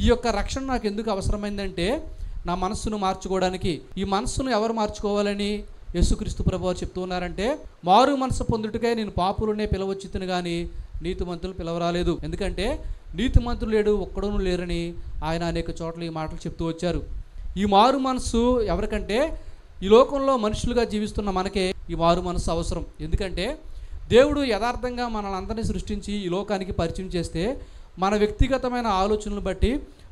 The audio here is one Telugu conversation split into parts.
ఈ యొక్క రక్షణ నాకు ఎందుకు అవసరమైందంటే నా మనస్సును మార్చుకోవడానికి. ఈ మనస్సును ఎవరు మార్చుకోవాలని యేసుక్రీస్తు ప్రభువారు చెప్తూ ఉన్నారంటే, మారు మనసు పొందుటకై నేను పాపులనే పిలవచ్చుతును కానీ నీతిమంతులు పిలవరాలేదు. ఎందుకంటే నీతిమంతులు లేడు, ఒక్కడూ లేరని ఆయన అనేక చోట్ల ఈ మాటలు చెప్తూ వచ్చారు. ఈ మారు మనసు ఎవరికంటే ఈ లోకంలో మనుషులుగా జీవిస్తున్న మనకే ఈ మారు మనసు అవసరం. ఎందుకంటే దేవుడు యథార్థంగా మనల్ని అందరినీ సృష్టించి ఈ లోకానికి పరిచయం చేస్తే మన వ్యక్తిగతమైన ఆలోచనలు బట్టి,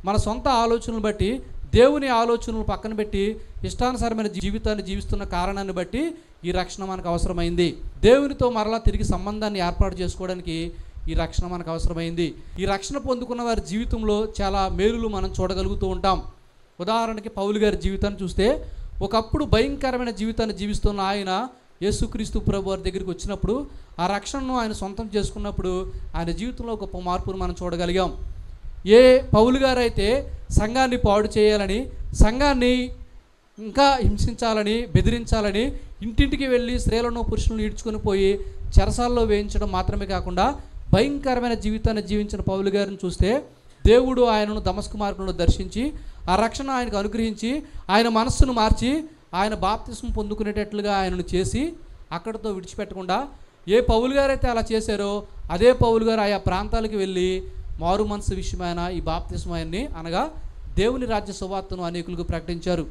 మన సొంత ఆలోచనలు బట్టి, దేవుని ఆలోచనలు పక్కన పెట్టి ఇష్టానుసారమైన జీవితాన్ని జీవిస్తున్న కారణాన్ని బట్టి ఈ రక్షణ మనకు అవసరమైంది. దేవునితో మరలా తిరిగి సంబంధాన్ని ఏర్పాటు చేసుకోవడానికి ఈ రక్షణ మనకు అవసరమైంది. ఈ రక్షణ పొందుకున్న వారి జీవితంలో చాలా మేలులు మనం చూడగలుగుతూ ఉంటాం. ఉదాహరణకి పౌలు గారి జీవితాన్ని చూస్తే, ఒకప్పుడు భయంకరమైన జీవితాన్ని జీవిస్తున్న ఆయన యేసుక్రీస్తు ప్రభు వారి దగ్గరికి వచ్చినప్పుడు, ఆ రక్షణను ఆయన సొంతం చేసుకున్నప్పుడు ఆయన జీవితంలో గొప్ప మార్పును మనం చూడగలిగాం. ఏ పౌలు గారు అయితే సంఘాన్ని పాడు చేయాలని, సంఘాన్ని ఇంకా హింసించాలని, బెదిరించాలని ఇంటింటికి వెళ్ళి స్త్రీలను పురుషులను ఈడ్చుకొని పోయి చెరసాల్లో వేయించడం మాత్రమే కాకుండా భయంకరమైన జీవితాన్ని జీవించిన పౌలు గారిని చూస్తే, దేవుడు ఆయనను దమస్కు మార్గంలో దర్శించి ఆ రక్షణ ఆయనకు అనుగ్రహించి ఆయన మనస్సును మార్చి ఆయన బాప్తిస్మం పొందుకునేటట్లుగా ఆయనను చేసి అక్కడితో విడిచిపెట్టకుండా, ఏ పౌలు గారైతే అలా చేశారో అదే పౌలు గారు ఆయా ప్రాంతాలకు వెళ్ళి మారు మనసు విషయమైన ఈ బాప్తిస్మాన్ని అనగా దేవుని రాజ్య సువార్తను అనేకులకు ప్రకటించారు.